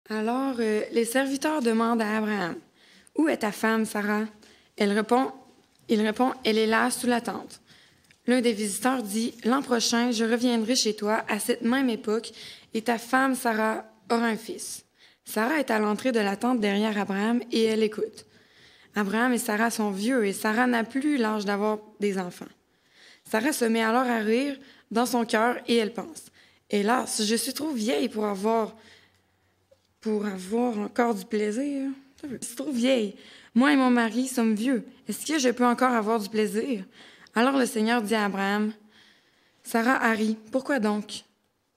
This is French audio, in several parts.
Alors, les serviteurs demandent à Abraham, « Où est ta femme, Sarah? » Il répond, « Elle est là, sous la tente. » L'un des visiteurs dit, « L'an prochain, je reviendrai chez toi à cette même époque, et ta femme, Sarah, aura un fils. » Sarah est à l'entrée de la tente derrière Abraham, et elle écoute. Abraham et Sarah sont vieux, et Sarah n'a plus l'âge d'avoir des enfants. Sarah se met alors à rire dans son cœur, et elle pense, « Hélas, je suis trop vieille pour avoir encore du plaisir. Je suis trop vieille. Moi et mon mari sommes vieux. Est-ce que je peux encore avoir du plaisir? » Alors le Seigneur dit à Abraham, « Sarah a ri. Pourquoi donc?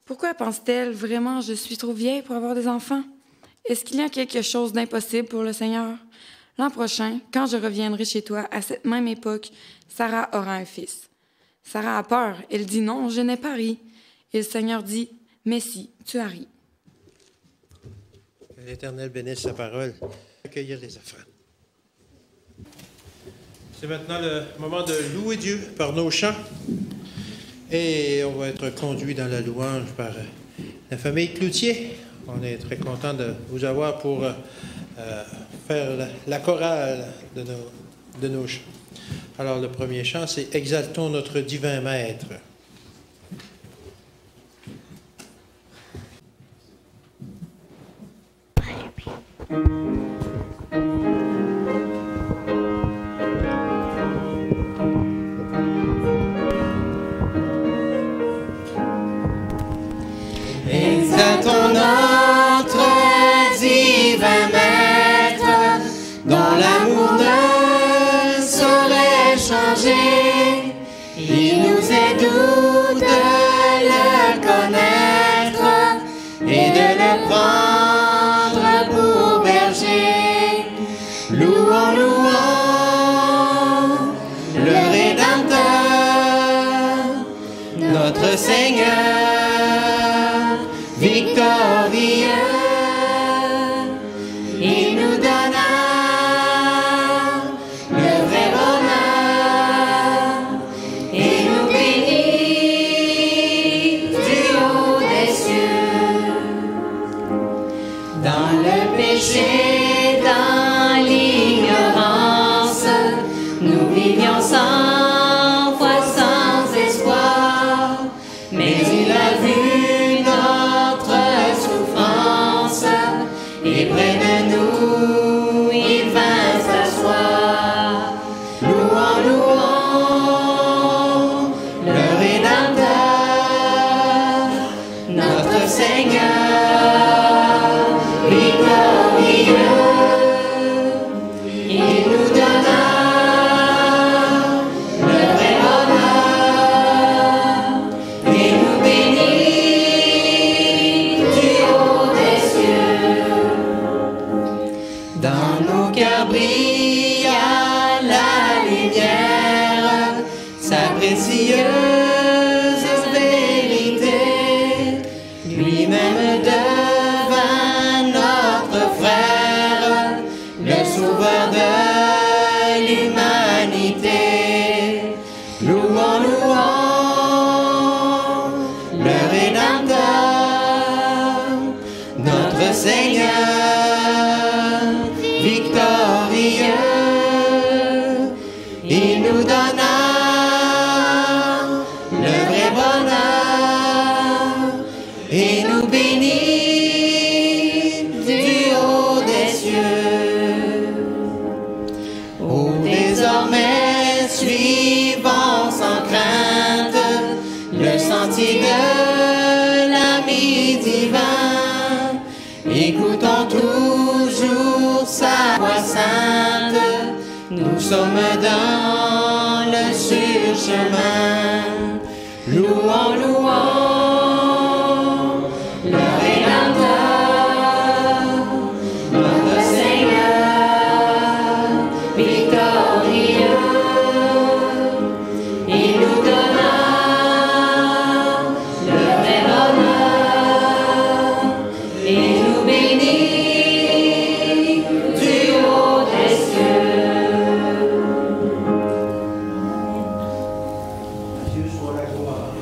Pourquoi pense-t-elle vraiment je suis trop vieille pour avoir des enfants? Est-ce qu'il y a quelque chose d'impossible pour le Seigneur? L'an prochain, quand je reviendrai chez toi à cette même époque, Sarah aura un fils. » Sarah a peur. Elle dit, « Non, je n'ai pas ri. » Et le Seigneur dit, « Mais si, tu as ri. » Que l'Éternel bénisse sa parole. Accueillir les offrandes. C'est maintenant le moment de louer Dieu par nos chants. Et on va être conduit dans la louange par la famille Cloutier. On est très content de vous avoir pour faire la chorale de nos chants. Alors, le premier chant, c'est « Exaltons notre divin Maître ». Exaltons notre divin Maître, dont l'amour ne saurait changer. Il nous est doux de le connaître et de le prendre pour berger. Louons, louons le Rédempteur, notre Seigneur victorieux. Il nous donna le vrai bonheur et nous bénit du haut des cieux. Dans le péché, dans l'ignorance, nous vivions sans foi, sans espoir, mais il a vu notre souffrance et près de nous il vint s'asseoir. Louons, louons le Rédempteur, notre Seigneur victorieux. Il nous donna le vrai bonheur et nous bénit du haut des cieux. Dans nos cœurs brilla la lumière, sa précieuse vérité. Lui-même devint notre frère, le sauveur de l'humanité. Louons, louons le Rédempteur, notre Seigneur victorieux. Il nous donna le vrai bonheur et nous bénit du haut des cieux. Oh, désormais, suivons sans crainte le sentier de l'ami divin. Écoutons toujours sa voix sainte. Nous sommes dans le sûr chemin. Louons, louons le Rédempteur, notre Seigneur victorieux. Il nous donna le vrai bonheur et nous bénit du haut des cieux. À Dieu soit la gloire.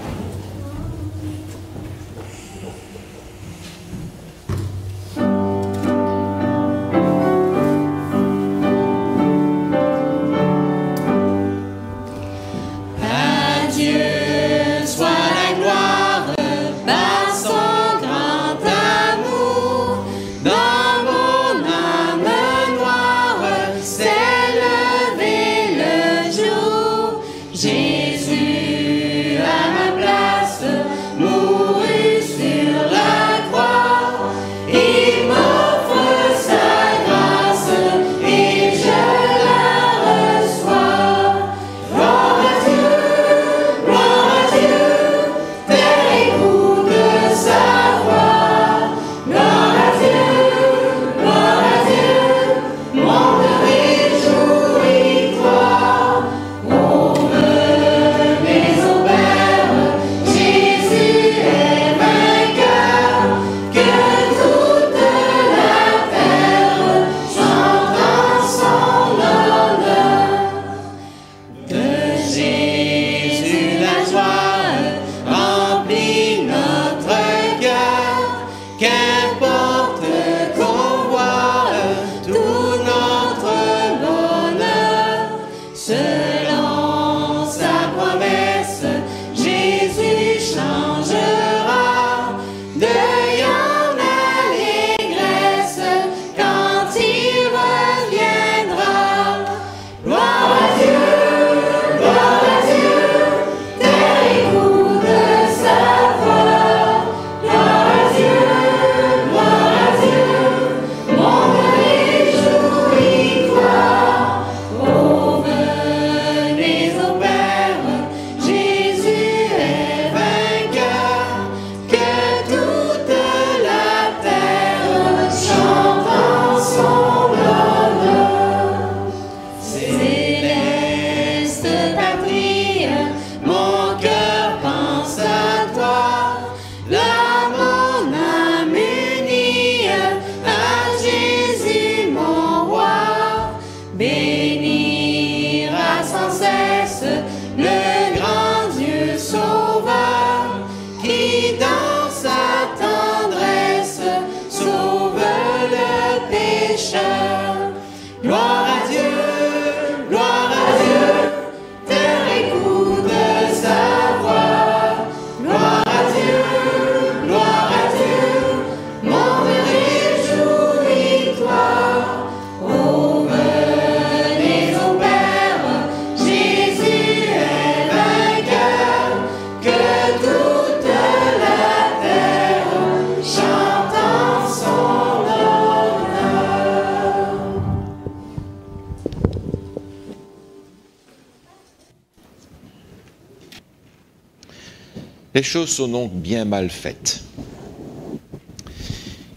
Les choses sont donc bien mal faites.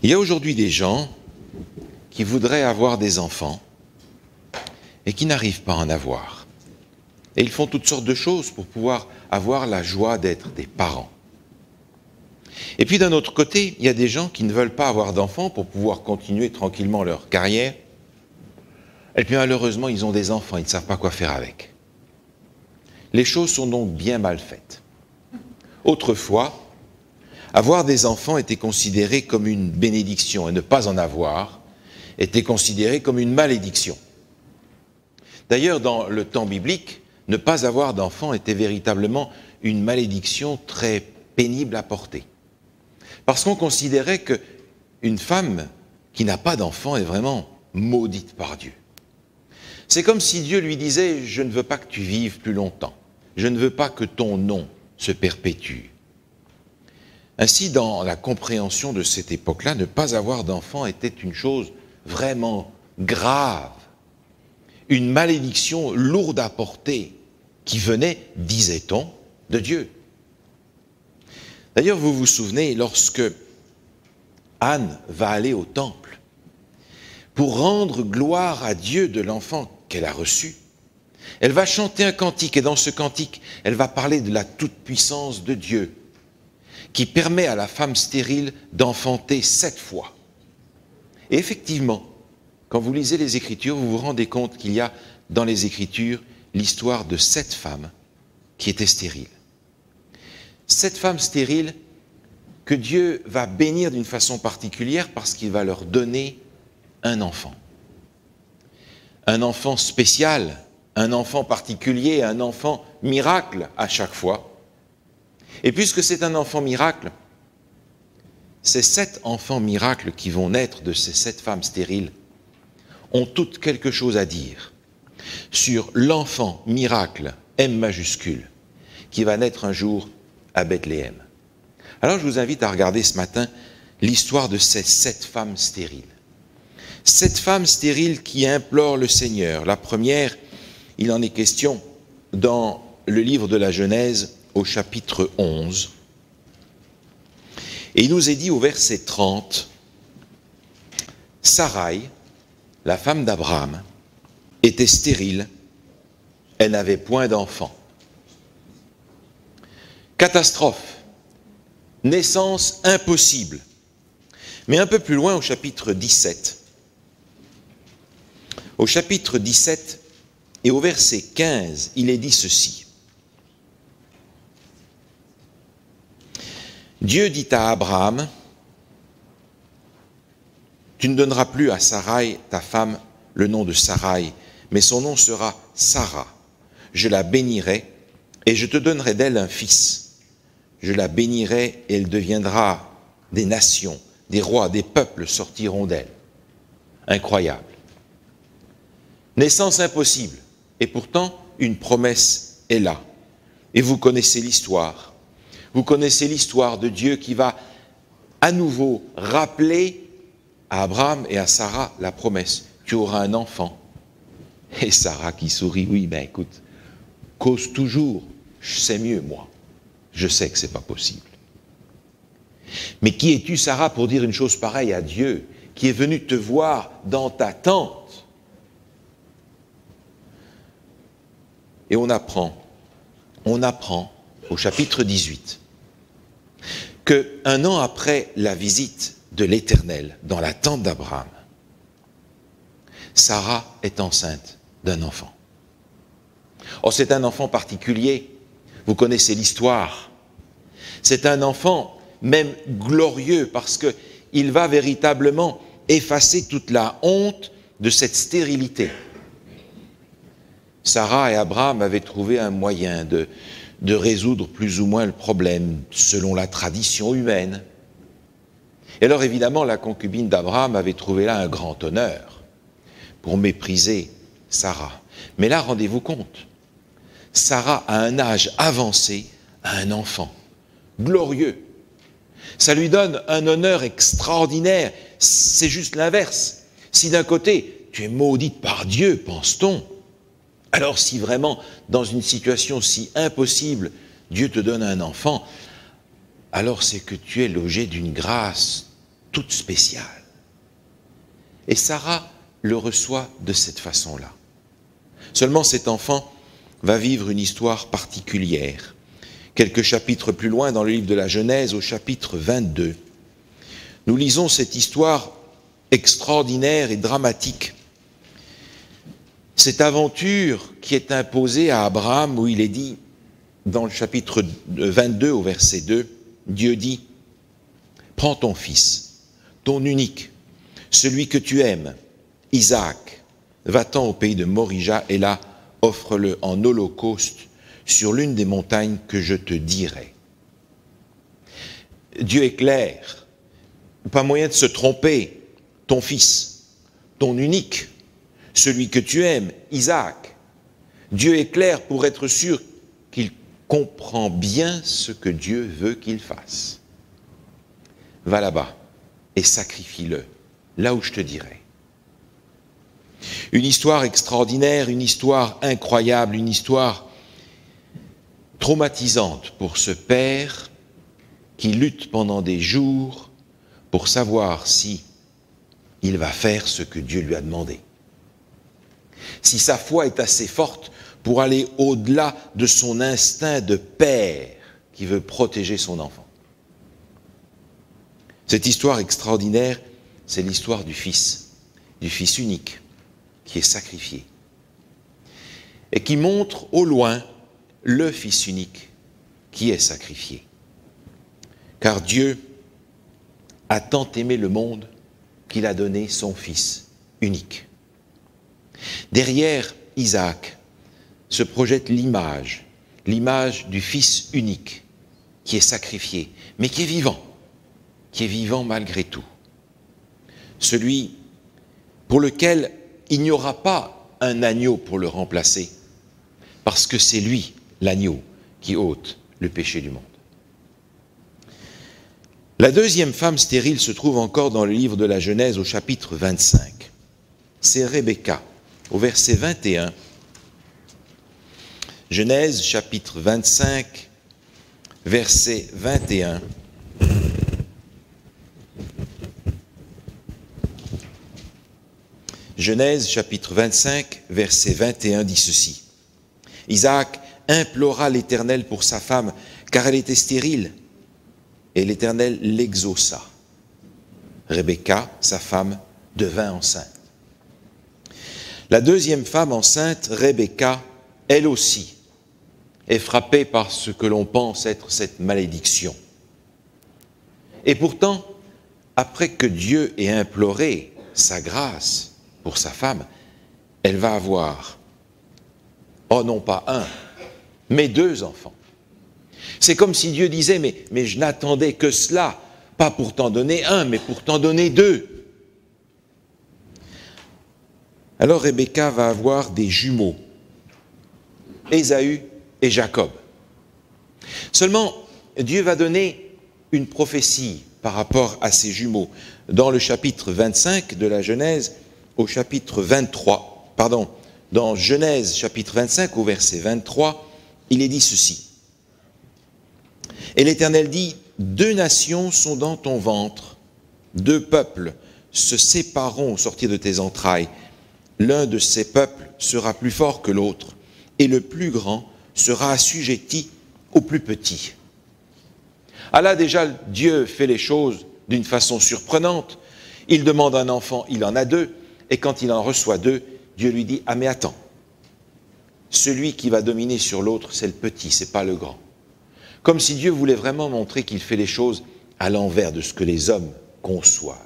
Il y a aujourd'hui des gens qui voudraient avoir des enfants et qui n'arrivent pas à en avoir. Et ils font toutes sortes de choses pour pouvoir avoir la joie d'être des parents. Et puis d'un autre côté, il y a des gens qui ne veulent pas avoir d'enfants pour pouvoir continuer tranquillement leur carrière. Et puis malheureusement, ils ont des enfants, ils ne savent pas quoi faire avec. Les choses sont donc bien mal faites. Autrefois, avoir des enfants était considéré comme une bénédiction et ne pas en avoir était considéré comme une malédiction. D'ailleurs, dans le temps biblique, ne pas avoir d'enfants était véritablement une malédiction très pénible à porter. Parce qu'on considérait qu'une femme qui n'a pas d'enfant est vraiment maudite par Dieu. C'est comme si Dieu lui disait « Je ne veux pas que tu vives plus longtemps. Je ne veux pas que ton nom se perpétue. » Ainsi, dans la compréhension de cette époque-là, ne pas avoir d'enfant était une chose vraiment grave, une malédiction lourde à porter qui venait, disait-on, de Dieu. D'ailleurs, vous vous souvenez, lorsque Anne va aller au temple pour rendre gloire à Dieu de l'enfant qu'elle a reçu, elle va chanter un cantique, et dans ce cantique, elle va parler de la toute-puissance de Dieu, qui permet à la femme stérile d'enfanter 7 fois. Et effectivement, quand vous lisez les Écritures, vous vous rendez compte qu'il y a dans les Écritures l'histoire de 7 femmes qui étaient stériles. 7 femmes stériles que Dieu va bénir d'une façon particulière parce qu'il va leur donner un enfant. Un enfant spécial, un enfant particulier, un enfant miracle à chaque fois. Et puisque c'est un enfant miracle, ces 7 enfants miracles qui vont naître de ces 7 femmes stériles ont toutes quelque chose à dire sur l'enfant miracle, M majuscule, qui va naître un jour à Bethléem. Alors je vous invite à regarder ce matin l'histoire de ces 7 femmes stériles. 7 femmes stériles qui implorent le Seigneur. La première, il en est question dans le livre de la Genèse au chapitre 11. Et il nous est dit au verset 30, Sarai, la femme d'Abraham, était stérile, elle n'avait point d'enfant. Catastrophe, naissance impossible. Mais un peu plus loin au chapitre 17, au chapitre 17 et au verset 15, il est dit ceci. Dieu dit à Abraham, tu ne donneras plus à Sarai, ta femme, le nom de Sarai, mais son nom sera Sarah. Je la bénirai et je te donnerai d'elle un fils. Je la bénirai et elle deviendra des nations, des rois, des peuples sortiront d'elle. Incroyable. Naissance impossible, et pourtant une promesse est là. Et vous connaissez l'histoire. Vous connaissez l'histoire de Dieu qui va à nouveau rappeler à Abraham et à Sarah la promesse. Tu auras un enfant. Et Sarah qui sourit, oui, ben écoute, cause toujours, je sais mieux moi. Je sais que ce n'est pas possible. Mais qui es-tu, Sarah, pour dire une chose pareille à Dieu, qui est venu te voir dans ta tente? Et on apprend au chapitre 18 qu'un an après la visite de l'Éternel dans la tente d'Abraham, Sarah est enceinte d'un enfant. Oh, c'est un enfant particulier, vous connaissez l'histoire. C'est un enfant même glorieux parce qu'il va véritablement effacer toute la honte de cette stérilité. Sarah et Abraham avaient trouvé un moyen de résoudre plus ou moins le problème selon la tradition humaine. Et alors évidemment, la concubine d'Abraham avait trouvé là un grand honneur pour mépriser Sarah. Mais là, rendez-vous compte, Sarah, à un âge avancé, a un enfant glorieux. Ça lui donne un honneur extraordinaire. C'est juste l'inverse. Si d'un côté, tu es maudite par Dieu, pense-t-on, alors si vraiment, dans une situation si impossible, Dieu te donne un enfant, alors c'est que tu es logé d'une grâce toute spéciale. Et Sarah le reçoit de cette façon-là. Seulement cet enfant va vivre une histoire particulière. Quelques chapitres plus loin dans le livre de la Genèse, au chapitre 22, nous lisons cette histoire extraordinaire et dramatique. Cette aventure qui est imposée à Abraham, où il est dit, dans le chapitre 22 au verset 2, Dieu dit, « Prends ton fils, ton unique, celui que tu aimes, Isaac, va-t'en au pays de Morija et là, offre-le en holocauste sur l'une des montagnes que je te dirai. » Dieu est clair, pas moyen de se tromper, ton fils, ton unique, celui que tu aimes, Isaac. Dieu est clair pour être sûr qu'il comprend bien ce que Dieu veut qu'il fasse. Va là-bas et sacrifie-le, là où je te dirai. Une histoire extraordinaire, une histoire incroyable, une histoire traumatisante pour ce père qui lutte pendant des jours pour savoir si il va faire ce que Dieu lui a demandé. Si sa foi est assez forte pour aller au-delà de son instinct de père qui veut protéger son enfant. Cette histoire extraordinaire, c'est l'histoire du fils unique qui est sacrifié et qui montre au loin le fils unique qui est sacrifié. Car Dieu a tant aimé le monde qu'il a donné son fils unique. Derrière Isaac se projette l'image du fils unique qui est sacrifié, mais qui est vivant malgré tout. Celui pour lequel il n'y aura pas un agneau pour le remplacer, parce que c'est lui, l'agneau, qui ôte le péché du monde. La deuxième femme stérile se trouve encore dans le livre de la Genèse au chapitre 25. C'est Rebecca, au verset 21. Genèse chapitre 25, verset 21. Genèse chapitre 25, verset 21 dit ceci. Isaac implora l'Éternel pour sa femme, car elle était stérile, et l'Éternel l'exauça. Rebecca, sa femme, devint enceinte. La deuxième femme enceinte, Rebecca, elle aussi, est frappée par ce que l'on pense être cette malédiction. Et pourtant, après que Dieu ait imploré sa grâce pour sa femme, elle va avoir, oh non pas un, mais 2 enfants. C'est comme si Dieu disait, mais je n'attendais que cela, pas pour t'en donner un, mais pour t'en donner 2. Alors Rebecca va avoir des jumeaux, Ésaü et Jacob. Seulement, Dieu va donner une prophétie par rapport à ces jumeaux. Dans le chapitre 25 de la Genèse, au chapitre 23, dans Genèse chapitre 25 au verset 23, il est dit ceci. Et l'Éternel dit, 2 nations sont dans ton ventre, 2 peuples se sépareront au sortir de tes entrailles. L'un de ces peuples sera plus fort que l'autre, et le plus grand sera assujetti au plus petit. Ah là déjà, Dieu fait les choses d'une façon surprenante. Il demande un enfant, il en a 2, et quand il en reçoit 2, Dieu lui dit, ah mais attends, celui qui va dominer sur l'autre, c'est le petit, c'est pas le grand. Comme si Dieu voulait vraiment montrer qu'il fait les choses à l'envers de ce que les hommes conçoivent.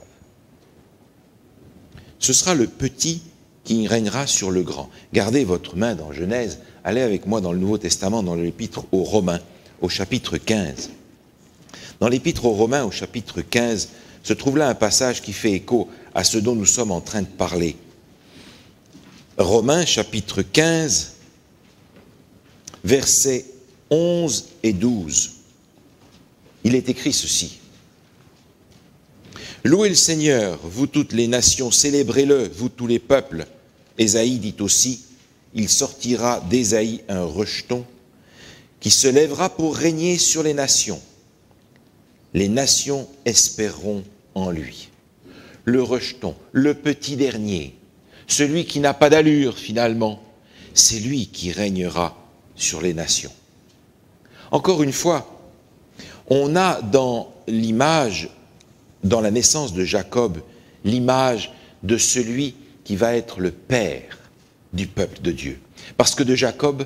Ce sera le petit qui régnera sur le grand. Gardez votre main dans Genèse, allez avec moi dans le Nouveau Testament, dans l'Épître aux Romains, au chapitre 15. Dans l'Épître aux Romains, au chapitre 15, se trouve là un passage qui fait écho à ce dont nous sommes en train de parler. Romains, chapitre 15, versets 11 et 12. Il est écrit ceci. Louez le Seigneur, vous toutes les nations, célébrez-le, vous tous les peuples. Ésaïe dit aussi, il sortira d'Ésaïe un rejeton qui se lèvera pour régner sur les nations. Les nations espéreront en lui. Le rejeton, le petit dernier, celui qui n'a pas d'allure finalement, c'est lui qui régnera sur les nations. Encore une fois, on a dans l'image, dans la naissance de Jacob, l'image de celui qui va être le père du peuple de Dieu. Parce que de Jacob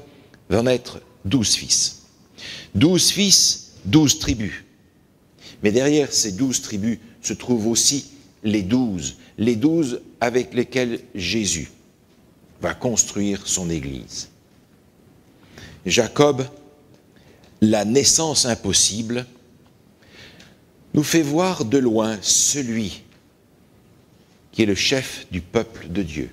va naître 12 fils. 12 fils, 12 tribus. Mais derrière ces 12 tribus se trouvent aussi les 12 avec lesquels Jésus va construire son Église. Jacob, la naissance impossible, nous fait voir de loin celui qui est le chef du peuple de Dieu,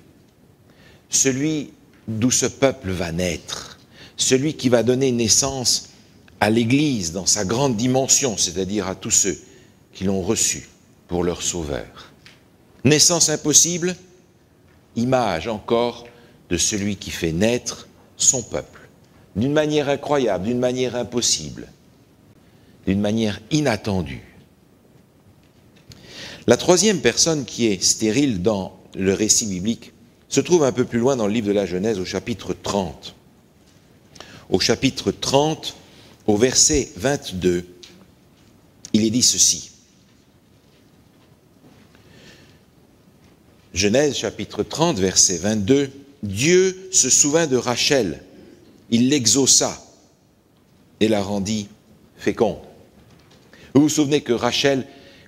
celui d'où ce peuple va naître, celui qui va donner naissance à l'Église dans sa grande dimension, c'est-à-dire à tous ceux qui l'ont reçu pour leur sauveur. Naissance impossible, image encore de celui qui fait naître son peuple, d'une manière incroyable, d'une manière impossible, d'une manière inattendue. La troisième personne qui est stérile dans le récit biblique se trouve un peu plus loin dans le livre de la Genèse, au chapitre 30. Au chapitre 30, au verset 22, il est dit ceci. Genèse chapitre 30, verset 22, Dieu se souvint de Rachel, il l'exauça et la rendit féconde. Vous vous souvenez que Rachel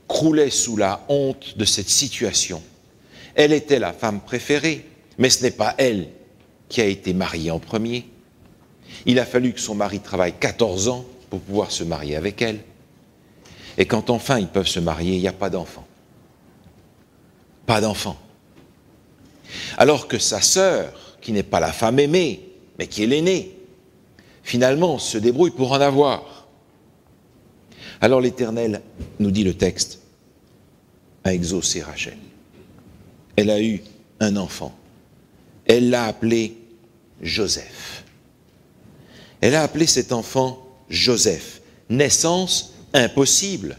croulait sous la honte de cette situation. Elle était la femme préférée, mais ce n'est pas elle qui a été mariée en premier. Il a fallu que son mari travaille 14 ans pour pouvoir se marier avec elle. Et quand enfin ils peuvent se marier, il n'y a pas d'enfant. Pas d'enfant. Alors que sa sœur, qui n'est pas la femme aimée, mais qui est l'aînée, finalement se débrouille pour en avoir. Alors l'Éternel, nous dit le texte, a exaucé Rachel. Elle a eu un enfant. Elle l'a appelé Joseph. Elle a appelé cet enfant Joseph. Naissance impossible.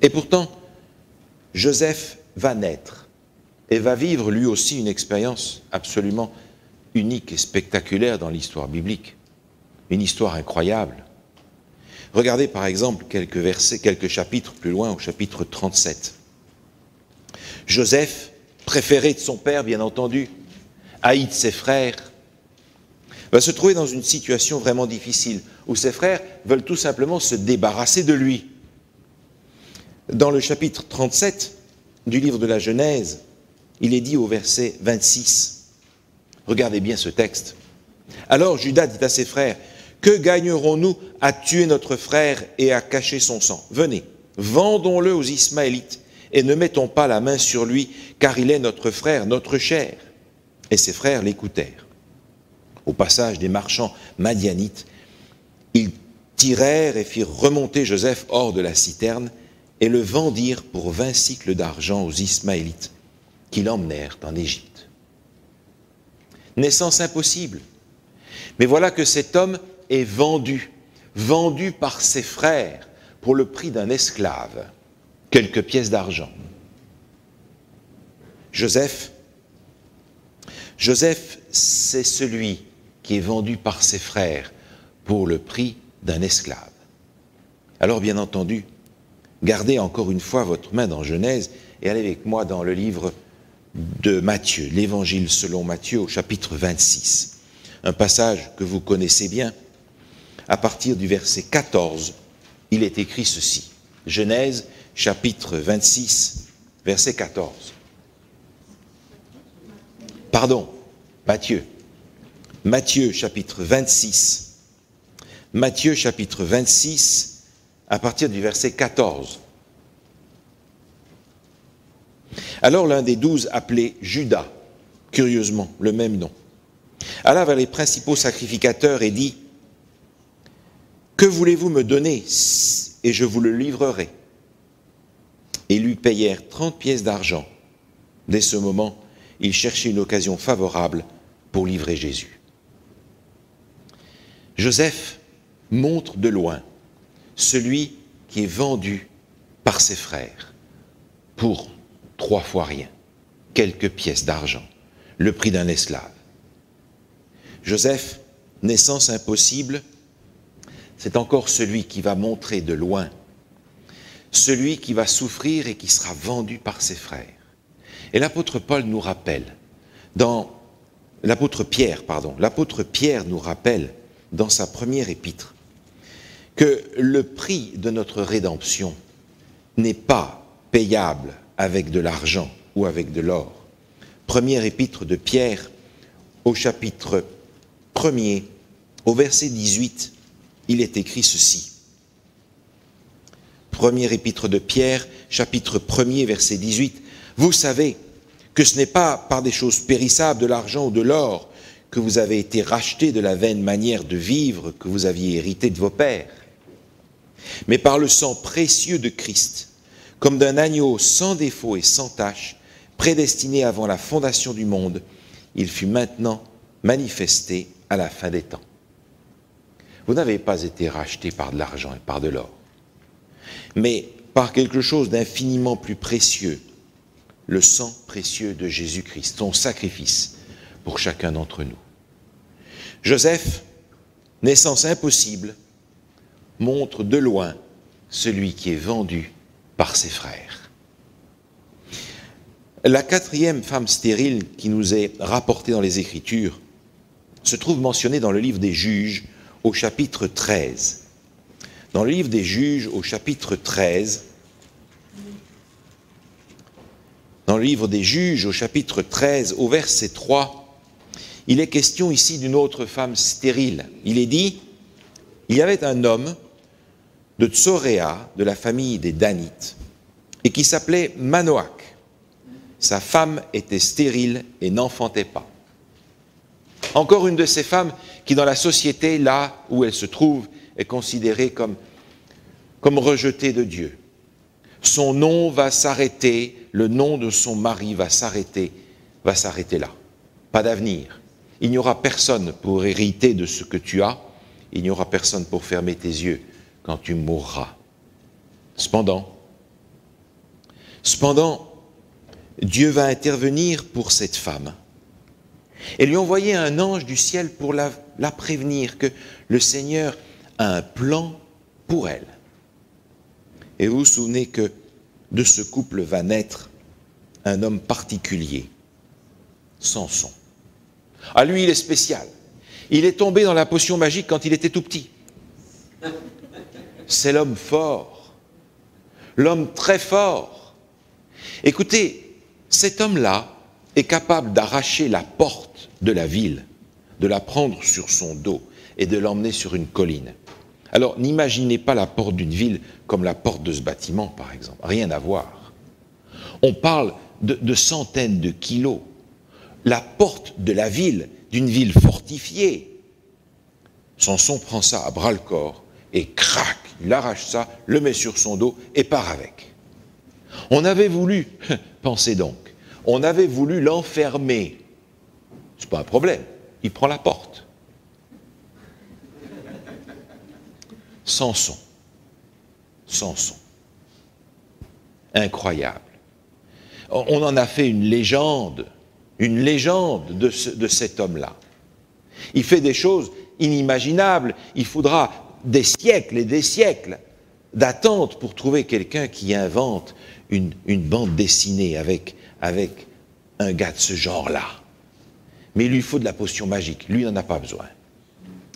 Et pourtant, Joseph va naître et va vivre lui aussi une expérience absolument unique et spectaculaire dans l'histoire biblique. Une histoire incroyable. Regardez par exemple quelques versets, quelques chapitres plus loin, au chapitre 37. Joseph, préféré de son père, bien entendu, haï de ses frères, va se trouver dans une situation vraiment difficile, où ses frères veulent tout simplement se débarrasser de lui. Dans le chapitre 37 du livre de la Genèse, il est dit au verset 26, regardez bien ce texte. Alors Judas dit à ses frères, « Que gagnerons-nous à tuer notre frère et à cacher son sang? Venez, vendons-le aux Ismaélites et ne mettons pas la main sur lui, car il est notre frère, notre chair. » Et ses frères l'écoutèrent. Au passage des marchands madianites, ils tirèrent et firent remonter Joseph hors de la citerne et le vendirent pour 20 sicles d'argent aux Ismaélites, qui l'emmenèrent en Égypte. Naissance impossible. Mais voilà que cet homme est vendu par ses frères pour le prix d'un esclave, quelques pièces d'argent. Joseph, c'est celui qui est vendu par ses frères pour le prix d'un esclave. Alors bien entendu, gardez encore une fois votre main dans Genèse et allez avec moi dans le livre de Matthieu, l'Évangile selon Matthieu au chapitre 26. Un passage que vous connaissez bien. À partir du verset 14, il est écrit ceci. Genèse, chapitre 26, verset 14. Pardon, Matthieu. Matthieu, chapitre 26. Matthieu, chapitre 26, à partir du verset 14. Alors l'un des 12, appelé Judas, curieusement, le même nom, alla vers les principaux sacrificateurs et dit, « Que voulez-vous me donner, et je vous le livrerai ?» Et lui payèrent 30 pièces d'argent. Dès ce moment, il cherchait une occasion favorable pour livrer Jésus. Joseph montre de loin celui qui est vendu par ses frères pour 3 fois rien, quelques pièces d'argent, le prix d'un esclave. Joseph, naissance impossible, c'est encore celui qui va montrer de loin, celui qui va souffrir et qui sera vendu par ses frères. Et l'apôtre Paul nous rappelle, l'apôtre Pierre nous rappelle dans sa première épître que le prix de notre rédemption n'est pas payable avec de l'argent ou avec de l'or. Première épître de Pierre, au chapitre 1er, au verset 18, il est écrit ceci. Première épître de Pierre, chapitre 1er, verset 18. Vous savez que ce n'est pas par des choses périssables, de l'argent ou de l'or, que vous avez été rachetés de la vaine manière de vivre que vous aviez hérité de vos pères, mais par le sang précieux de Christ, comme d'un agneau sans défaut et sans tache, prédestiné avant la fondation du monde, il fut maintenant manifesté à la fin des temps. Vous n'avez pas été rachetés par de l'argent et par de l'or, mais par quelque chose d'infiniment plus précieux, le sang précieux de Jésus-Christ, son sacrifice pour chacun d'entre nous. Joseph, naissance impossible, montre de loin celui qui est vendu par ses frères. La 4e femme stérile qui nous est rapportée dans les Écritures se trouve mentionnée dans le livre des Juges au chapitre 13. Dans le livre des Juges au chapitre 13, dans le livre des Juges au chapitre 13 au verset 3, il est question ici d'une autre femme stérile. Il est dit, il y avait un homme de Tsoréa, de la famille des Danites, et qui s'appelait Manoach. Sa femme était stérile et n'enfantait pas. Encore une de ces femmes qui, dans la société, là où elle se trouve, est considérée comme comme rejetée de Dieu. Son nom va s'arrêter, le nom de son mari va s'arrêter là. Pas d'avenir. Il n'y aura personne pour hériter de ce que tu as, il n'y aura personne pour fermer tes yeux quand tu mourras. Cependant, Dieu va intervenir pour cette femme et lui envoyer un ange du ciel pour la prévenir que le Seigneur a un plan pour elle. Et vous vous souvenez que de ce couple va naître un homme particulier, Samson. Ah, lui, il est spécial. Il est tombé dans la potion magique quand il était tout petit. C'est l'homme fort, l'homme très fort. Écoutez, cet homme-là est capable d'arracher la porte de la ville, de la prendre sur son dos et de l'emmener sur une colline. Alors, n'imaginez pas la porte d'une ville comme la porte de ce bâtiment, par exemple. Rien à voir. On parle de centaines de kilos. La porte de la ville, d'une ville fortifiée. Samson prend ça à bras-le-corps et crac, il arrache ça, le met sur son dos et part avec. On avait voulu, pensez donc, on avait voulu l'enfermer. C'est pas un problème, il prend la porte. Samson. Incroyable. On en a fait une légende de cet homme-là. Il fait des choses inimaginables. Il faudra des siècles et des siècles d'attente pour trouver quelqu'un qui invente une bande dessinée avec un gars de ce genre-là. Mais il lui faut de la potion magique. Lui, il n'en a pas besoin.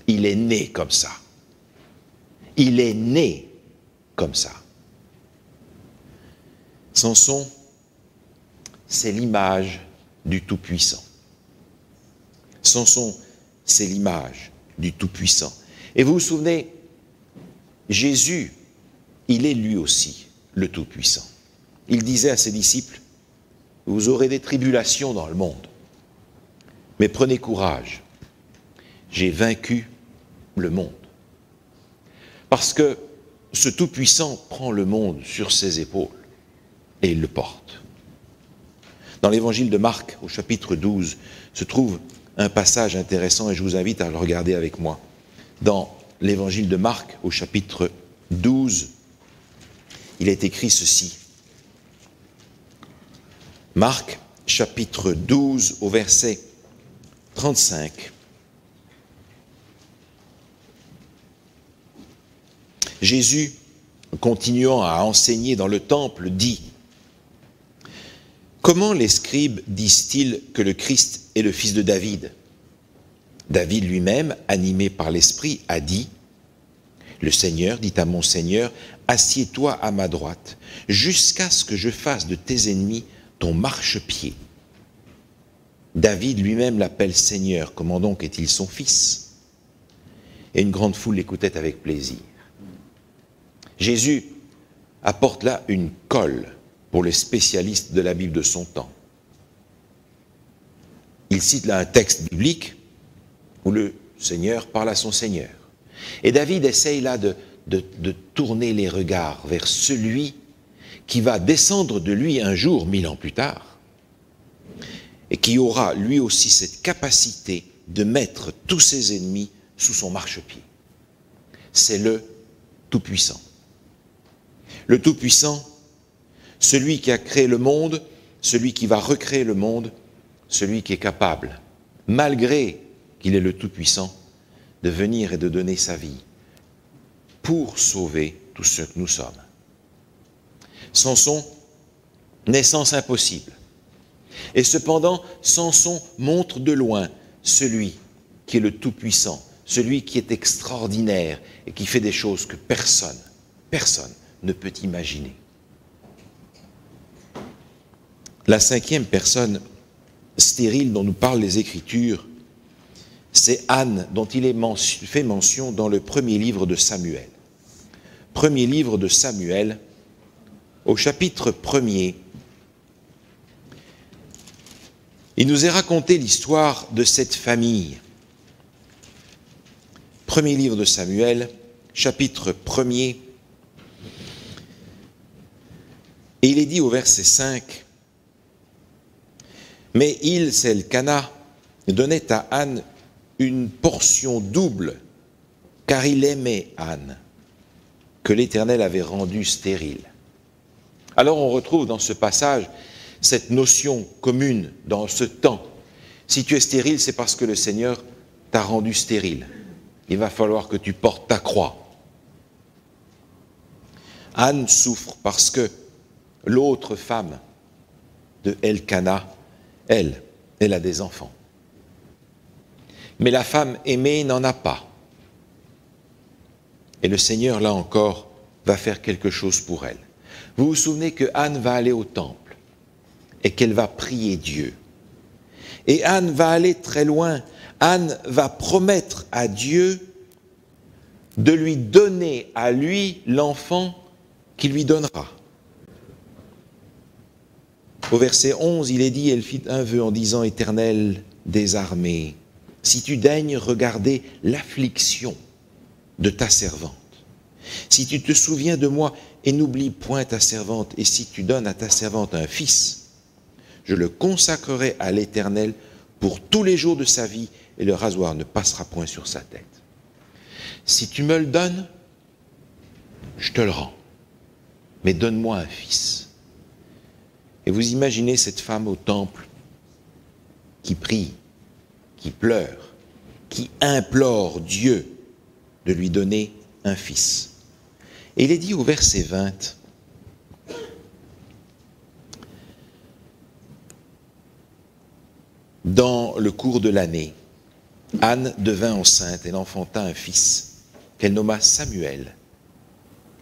Il est né comme ça. Il est né comme ça. Samson, c'est l'image du Tout-Puissant. Samson, c'est l'image du Tout-Puissant. Et vous vous souvenez, Jésus, il est lui aussi le Tout-Puissant. Il disait à ses disciples, vous aurez des tribulations dans le monde, mais prenez courage, j'ai vaincu le monde. Parce que ce Tout-Puissant prend le monde sur ses épaules et il le porte. Dans l'évangile de Marc, au chapitre 12, se trouve un passage intéressant et je vous invite à le regarder avec moi. Dans l'évangile de Marc, au chapitre 12, il est écrit ceci. Marc, chapitre 12, au verset 35. Jésus, continuant à enseigner dans le temple, dit « Comment les scribes disent-ils que le Christ est le fils de David ?» David lui-même, animé par l'Esprit, a dit « Le Seigneur dit à mon Seigneur, assieds-toi à ma droite, jusqu'à ce que je fasse de tes ennemis ton marchepied. » David lui-même l'appelle Seigneur, comment donc est-il son fils? Et une grande foule l'écoutait avec plaisir. Jésus apporte là une colle pour les spécialistes de la Bible de son temps. Il cite là un texte biblique où le Seigneur parle à son Seigneur. Et David essaye là de tourner les regards vers celui qui va descendre de lui un jour, 1000 ans plus tard, et qui aura lui aussi cette capacité de mettre tous ses ennemis sous son marchepied. C'est le Tout-Puissant. Le Tout-Puissant, celui qui a créé le monde, celui qui va recréer le monde, celui qui est capable, malgré qu'il est le Tout-Puissant, de venir et de donner sa vie pour sauver tous ceux que nous sommes. Samson, naissance impossible. Et cependant, Samson montre de loin celui qui est le Tout-Puissant, celui qui est extraordinaire et qui fait des choses que personne ne peut imaginer. La cinquième personne stérile dont nous parlent les Écritures, c'est Anne, dont il est fait mention dans le premier livre de Samuel. Premier livre de Samuel, au chapitre 1er, il nous est raconté l'histoire de cette famille. Premier livre de Samuel, chapitre 1er, est dit au verset 5, « Mais il, c'est Elkana, donnait à Anne une portion double, car il aimait Anne, que l'Éternel avait rendue stérile. » Alors on retrouve dans ce passage cette notion commune dans ce temps. Si tu es stérile, c'est parce que le Seigneur t'a rendu stérile. Il va falloir que tu portes ta croix. Anne souffre parce que l'autre femme de Elkana, elle a des enfants. Mais la femme aimée n'en a pas. Et le Seigneur, là encore, va faire quelque chose pour elle. Vous vous souvenez que Anne va aller au temple et qu'elle va prier Dieu. Et Anne va aller très loin. Anne va promettre à Dieu de lui donner à lui l'enfant qu'il lui donnera. Au verset 11, il est dit, elle fit un vœu en disant, Éternel des armées, si tu daignes regarder l'affliction de ta servante, si tu te souviens de moi et n'oublie point ta servante, et si tu donnes à ta servante un fils, je le consacrerai à l'Éternel pour tous les jours de sa vie, et le rasoir ne passera point sur sa tête. Si tu me le donnes, je te le rends, mais donne-moi un fils. Et vous imaginez cette femme au temple qui prie, qui pleure, qui implore Dieu de lui donner un fils. Et il est dit au verset 20, dans le cours de l'année, Anne devint enceinte, elle enfanta un fils qu'elle nomma Samuel,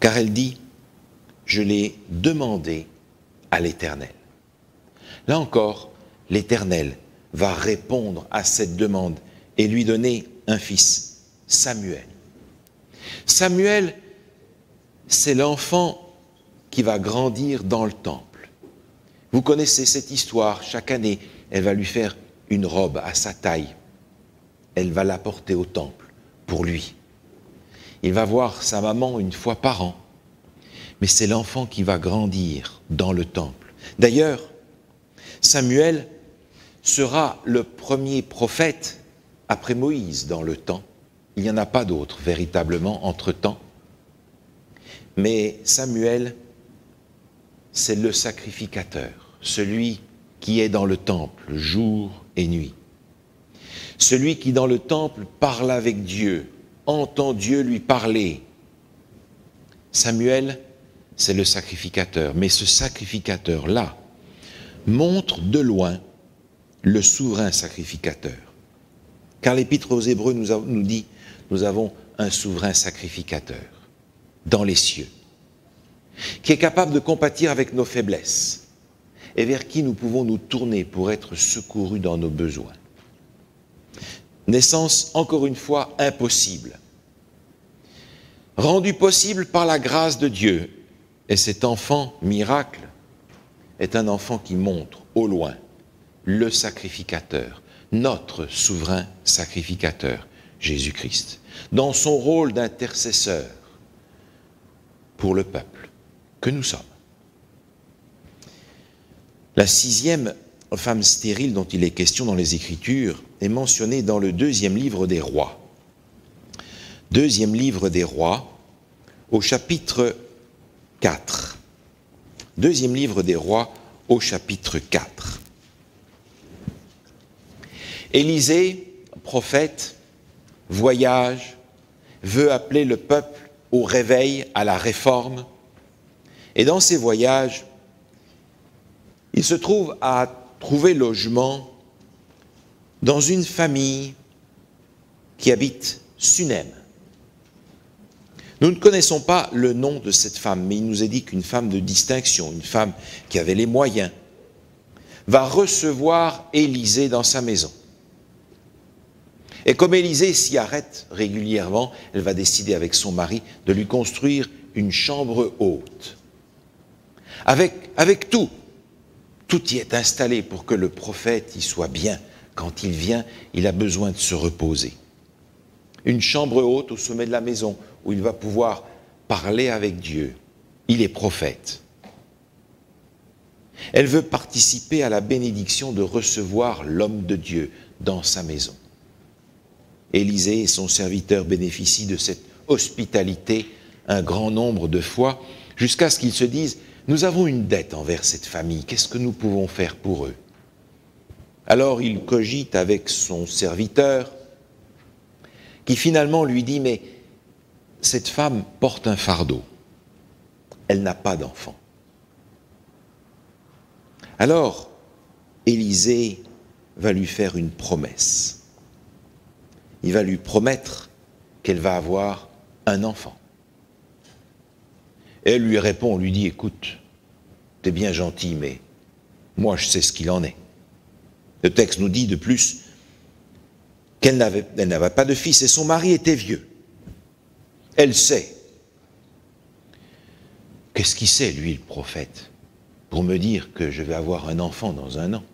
car elle dit, je l'ai demandé à l'Éternel. Là encore, l'Éternel va répondre à cette demande et lui donner un fils, Samuel. Samuel, c'est l'enfant qui va grandir dans le temple. Vous connaissez cette histoire, chaque année, elle va lui faire une robe à sa taille. Elle va la porter au temple pour lui. Il va voir sa maman une fois par an. Mais c'est l'enfant qui va grandir dans le temple. D'ailleurs, Samuel sera le premier prophète après Moïse dans le temps. Il n'y en a pas d'autre véritablement entre-temps. Mais Samuel, c'est le sacrificateur, celui qui est dans le temple jour et nuit. Celui qui dans le temple parle avec Dieu, entend Dieu lui parler. Samuel, c'est le sacrificateur, mais ce sacrificateur-là montre de loin le souverain sacrificateur. Car l'Épître aux Hébreux nous dit, nous avons un souverain sacrificateur dans les cieux, qui est capable de compatir avec nos faiblesses et vers qui nous pouvons nous tourner pour être secourus dans nos besoins. Naissance, encore une fois, impossible, rendue possible par la grâce de Dieu. Et cet enfant miracle est un enfant qui montre au loin le sacrificateur, notre souverain sacrificateur, Jésus-Christ, dans son rôle d'intercesseur pour le peuple que nous sommes. La 6e femme stérile dont il est question dans les Écritures est mentionnée dans le 2e livre des Rois. 2e livre des Rois, au chapitre 4. 2e livre des Rois, au chapitre 4. Élisée, prophète, voyage, veut appeler le peuple au réveil, à la réforme. Et dans ces voyages, il se trouve à trouver logement dans une famille qui habite Sunem. Nous ne connaissons pas le nom de cette femme, mais il nous est dit qu'une femme de distinction, une femme qui avait les moyens, va recevoir Élisée dans sa maison. Et comme Élisée s'y arrête régulièrement, elle va décider avec son mari de lui construire une chambre haute. Avec tout. Tout y est installé pour que le prophète y soit bien. Quand il vient, il a besoin de se reposer. Une chambre haute au sommet de la maison où il va pouvoir parler avec Dieu. Il est prophète. Elle veut participer à la bénédiction de recevoir l'homme de Dieu dans sa maison. Élisée et son serviteur bénéficient de cette hospitalité un grand nombre de fois, jusqu'à ce qu'ils se disent « Nous avons une dette envers cette famille, qu'est-ce que nous pouvons faire pour eux ?» Alors il cogite avec son serviteur, qui finalement lui dit « Mais cette femme porte un fardeau, elle n'a pas d'enfant. » Alors, Élisée va lui faire une promesse. Il va lui promettre qu'elle va avoir un enfant. Et elle lui répond, on lui dit, écoute, t'es bien gentil, mais moi je sais ce qu'il en est. Le texte nous dit de plus qu'elle n'avait pas de fils et son mari était vieux. Elle sait. Qu'est-ce qu'il sait, lui, le prophète, pour me dire que je vais avoir un enfant dans 1 an?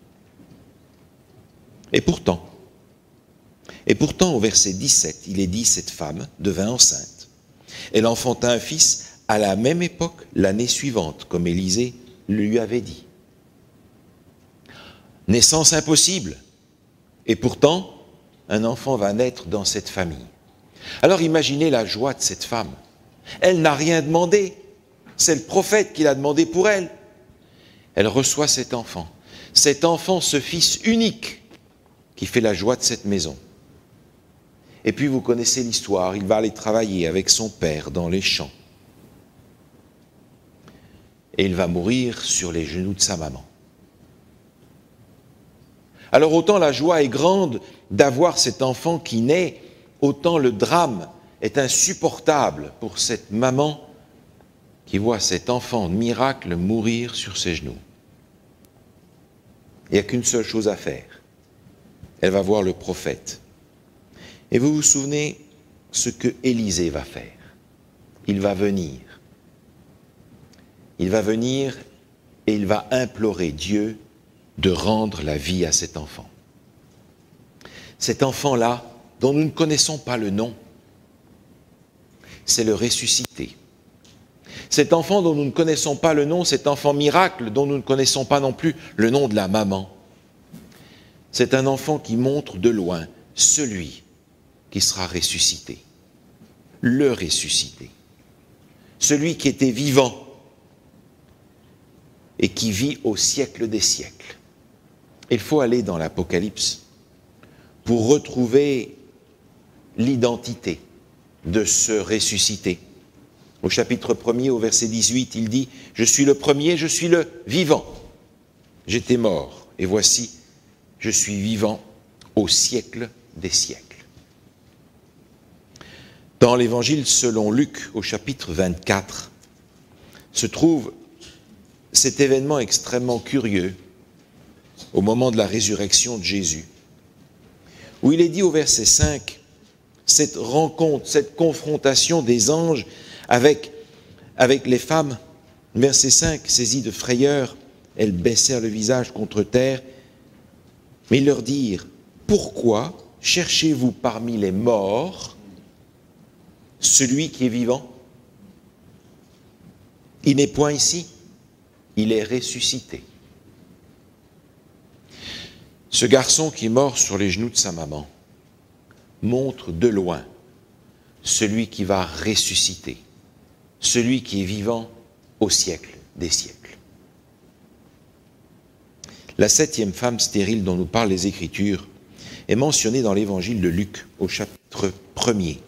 Et pourtant, au verset 17, il est dit, cette femme devint enceinte. Elle enfanta un fils à la même époque, l'année suivante, comme Élisée le lui avait dit. Naissance impossible. Et pourtant, un enfant va naître dans cette famille. Alors imaginez la joie de cette femme. Elle n'a rien demandé. C'est le prophète qui l'a demandé pour elle. Elle reçoit cet enfant. Cet enfant, ce fils unique, qui fait la joie de cette maison. Et puis vous connaissez l'histoire, il va aller travailler avec son père dans les champs. Et il va mourir sur les genoux de sa maman. Alors autant la joie est grande d'avoir cet enfant qui naît, autant le drame est insupportable pour cette maman qui voit cet enfant miracle mourir sur ses genoux. Il n'y a qu'une seule chose à faire. Elle va voir le prophète. Et vous vous souvenez ce que Élisée va faire. Il va venir. Il va venir et il va implorer Dieu de rendre la vie à cet enfant. Cet enfant-là, dont nous ne connaissons pas le nom, c'est le ressuscité. Cet enfant dont nous ne connaissons pas le nom, cet enfant miracle dont nous ne connaissons pas non plus le nom de la maman, c'est un enfant qui montre de loin celui qui sera ressuscité, le ressuscité, celui qui était vivant et qui vit au siècle des siècles. Il faut aller dans l'Apocalypse pour retrouver l'identité de ce ressuscité. Au chapitre 1er, au verset 18, il dit « Je suis le premier, je suis le vivant. J'étais mort, et voici, je suis vivant au siècle des siècles. » Dans l'Évangile selon Luc, au chapitre 24, se trouve cet événement extrêmement curieux au moment de la résurrection de Jésus, où il est dit au verset 5, cette rencontre, cette confrontation des anges avec les femmes, verset 5, saisies de frayeur, elles baissèrent le visage contre terre, mais ils leur dirent, « Pourquoi cherchez-vous parmi les morts celui qui est vivant? Il n'est point ici, il est ressuscité. » Ce garçon qui est mort sur les genoux de sa maman montre de loin celui qui va ressusciter, celui qui est vivant au siècle des siècles. La 7e femme stérile dont nous parlent les Écritures est mentionnée dans l'Évangile de Luc au chapitre 1er.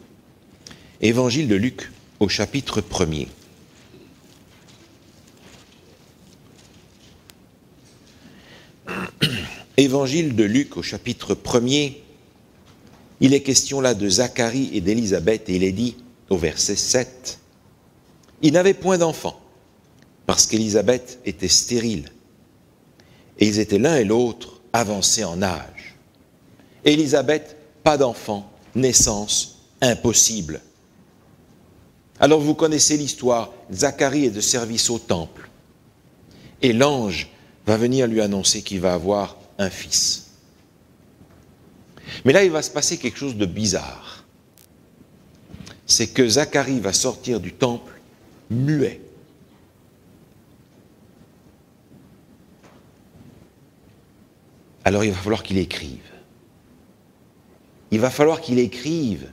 Évangile de Luc au chapitre 1er. Évangile de Luc au chapitre 1er, il est question là de Zacharie et d'Élisabeth, et il est dit au verset 7, « Ils n'avaient point d'enfant, parce qu'Élisabeth était stérile, et ils étaient l'un et l'autre avancés en âge. Élisabeth, pas d'enfant, naissance impossible. » Alors vous connaissez l'histoire, Zacharie est de service au temple, et l'ange va venir lui annoncer qu'il va avoir un fils. Mais là, il va se passer quelque chose de bizarre. C'est que Zacharie va sortir du temple muet. alors il va falloir qu'il écrive. Il va falloir qu'il écrive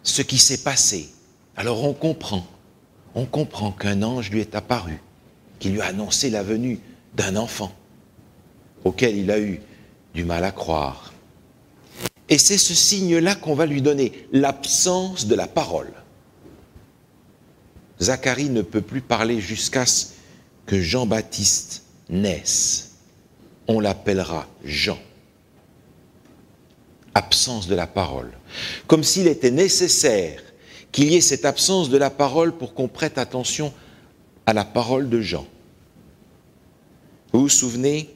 ce qui s'est passé. Alors on comprend qu'un ange lui est apparu, qui lui a annoncé la venue d'un enfant, auquel il a eu du mal à croire. Et c'est ce signe-là qu'on va lui donner, l'absence de la parole. Zacharie ne peut plus parler jusqu'à ce que Jean-Baptiste naisse. On l'appellera Jean. Absence de la parole. Comme s'il était nécessaire qu'il y ait cette absence de la parole pour qu'on prête attention à la parole de Jean. Vous vous souvenez,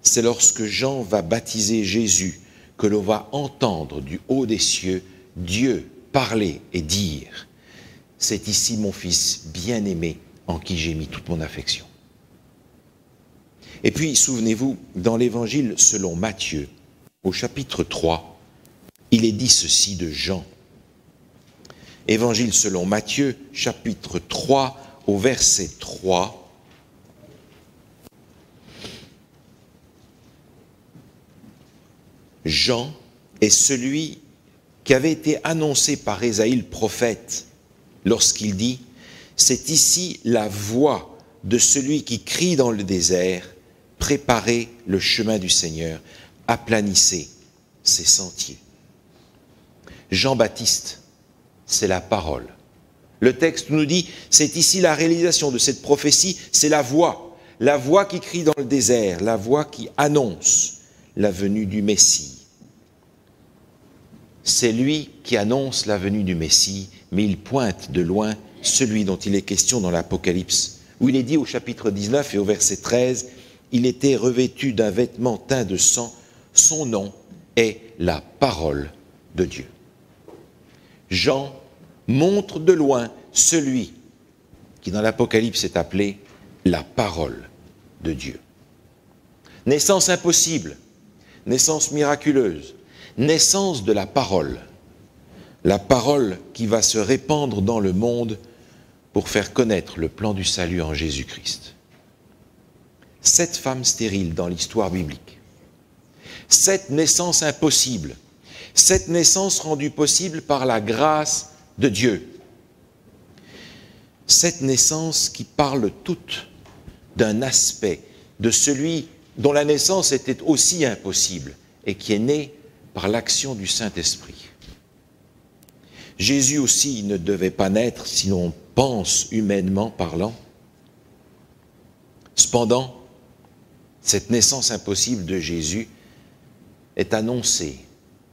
c'est lorsque Jean va baptiser Jésus que l'on va entendre du haut des cieux Dieu parler et dire « C'est ici mon Fils bien-aimé en qui j'ai mis toute mon affection ». Et puis, souvenez-vous, dans l'Évangile selon Matthieu, au chapitre 3, il est dit ceci de Jean. Évangile selon Matthieu, chapitre 3, au verset 3. Jean est celui qui avait été annoncé par Ésaïe le prophète lorsqu'il dit « C'est ici la voix de celui qui crie dans le désert, préparez le chemin du Seigneur, aplanissez ses sentiers. » Jean-Baptiste, c'est la parole. Le texte nous dit, c'est ici la réalisation de cette prophétie, c'est la voix qui crie dans le désert, la voix qui annonce la venue du Messie. C'est lui qui annonce la venue du Messie, mais il pointe de loin celui dont il est question dans l'Apocalypse, où il est dit au chapitre 19 et au verset 13, « Il était revêtu d'un vêtement teint de sang, son nom est la parole de Dieu. » Jean montre de loin celui qui dans l'Apocalypse est appelé la parole de Dieu. Naissance impossible, naissance miraculeuse, naissance de la parole qui va se répandre dans le monde pour faire connaître le plan du salut en Jésus-Christ. 7 femmes stériles dans l'histoire biblique, 7 naissances impossibles, 7 naissances rendues possibles par la grâce de Dieu. 7 naissances qui parlent toutes d'un aspect de celui dont la naissance était aussi impossible et qui est né par l'action du Saint-Esprit. Jésus aussi ne devait pas naître si l'on pense humainement parlant. Cependant, cette naissance impossible de Jésus est annoncée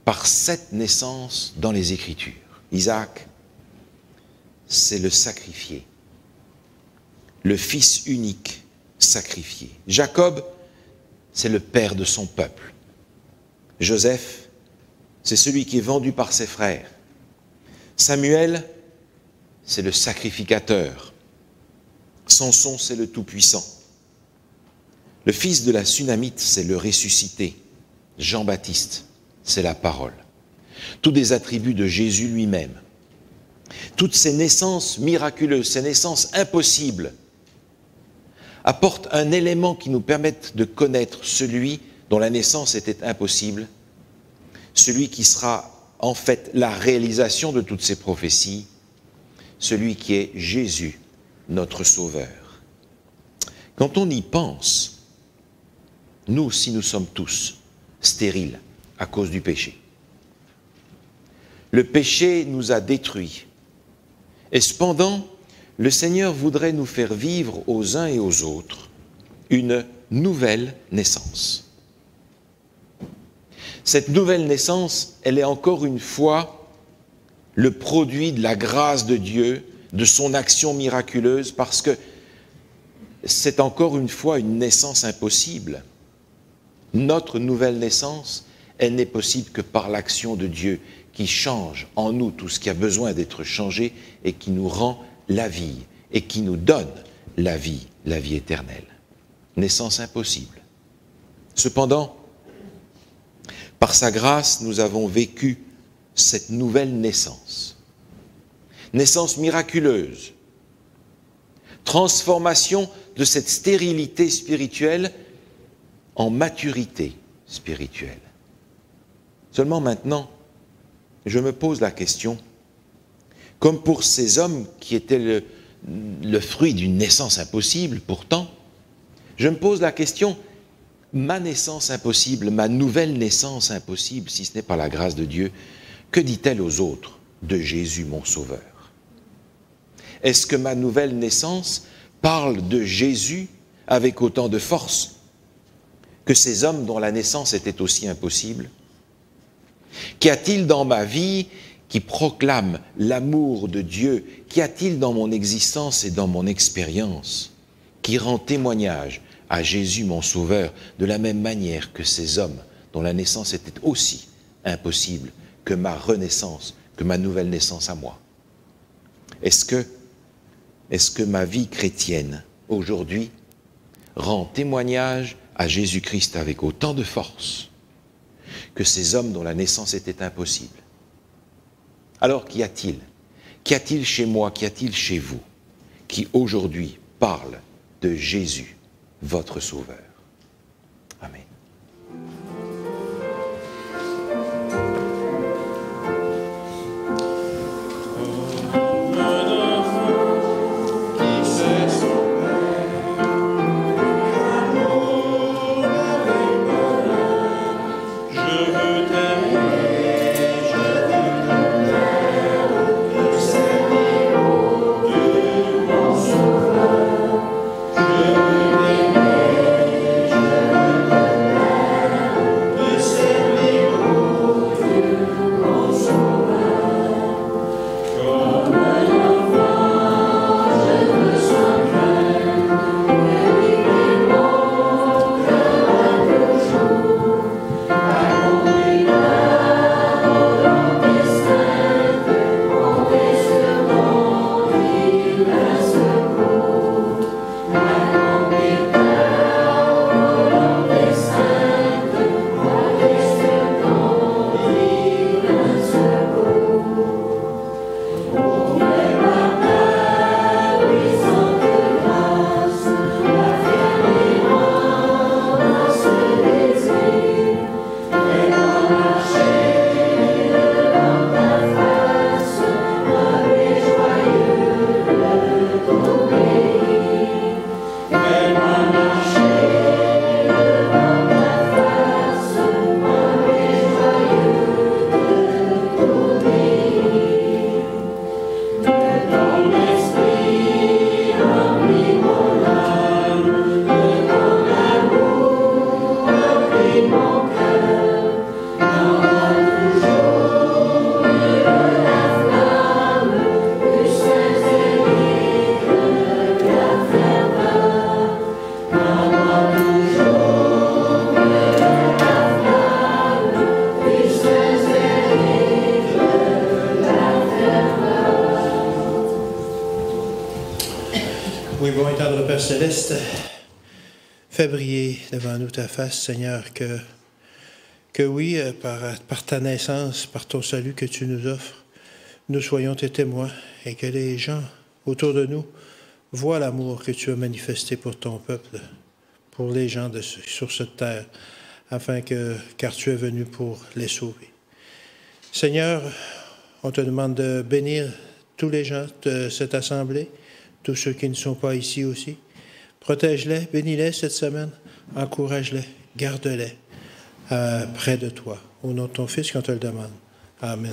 par 7 naissances dans les Écritures. Isaac, c'est le sacrifié, le fils unique sacrifié. Jacob, c'est le père de son peuple. Joseph, c'est celui qui est vendu par ses frères. Samuel, c'est le sacrificateur. Samson, c'est le tout-puissant. Le fils de la Sunamite, c'est le ressuscité. Jean-Baptiste, c'est la parole. Tous des attributs de Jésus lui-même. Toutes ces naissances miraculeuses, ces naissances impossibles, apportent un élément qui nous permette de connaître celui dont la naissance était impossible, celui qui sera en fait la réalisation de toutes ces prophéties, celui qui est Jésus, notre Sauveur. Quand on y pense, nous aussi nous sommes tous stériles à cause du péché. Le péché nous a détruits. Et cependant, le Seigneur voudrait nous faire vivre aux uns et aux autres une nouvelle naissance. Cette nouvelle naissance, elle est encore une fois le produit de la grâce de Dieu, de son action miraculeuse, parce que c'est encore une fois une naissance impossible. Notre nouvelle naissance, elle n'est possible que par l'action de Dieu qui change en nous tout ce qui a besoin d'être changé et qui nous rend la vie et qui nous donne la vie éternelle. Naissance impossible. Cependant, par sa grâce, nous avons vécu cette nouvelle naissance. Naissance miraculeuse. Transformation de cette stérilité spirituelle en maturité spirituelle. Seulement maintenant, je me pose la question, comme pour ces hommes qui étaient le fruit d'une naissance impossible, pourtant, je me pose la question, ma naissance impossible, ma nouvelle naissance impossible, si ce n'est pas la grâce de Dieu, que dit-elle aux autres de Jésus, mon Sauveur? Est-ce que ma nouvelle naissance parle de Jésus avec autant de force que ces hommes dont la naissance était aussi impossible? Qu'y a-t-il dans ma vie qui proclame l'amour de Dieu? Qu'y a-t-il dans mon existence et dans mon expérience qui rend témoignage à Jésus, mon Sauveur, de la même manière que ces hommes dont la naissance était aussi impossible que ma renaissance, que ma nouvelle naissance à moi? Est-ce que ma vie chrétienne, aujourd'hui, rend témoignage à Jésus-Christ avec autant de force que ces hommes dont la naissance était impossible? Alors qu'y a-t-il? Qu'y a-t-il chez moi? Qu'y a-t-il chez vous qui aujourd'hui parle de Jésus, votre Sauveur? Amen. Oui, bon et tendre Père Céleste, fais briller devant nous ta face, Seigneur, que oui, par ta naissance, par ton salut que tu nous offres, nous soyons tes témoins et que les gens autour de nous voient l'amour que tu as manifesté pour ton peuple, pour les gens sur cette terre, car tu es venu pour les sauver. Seigneur, on te demande de bénir tous les gens de cette assemblée, tous ceux qui ne sont pas ici aussi. Protège-les, bénis-les cette semaine, encourage-les, garde-les près de toi. Au nom de ton Fils, qu'on te le demande. Amen.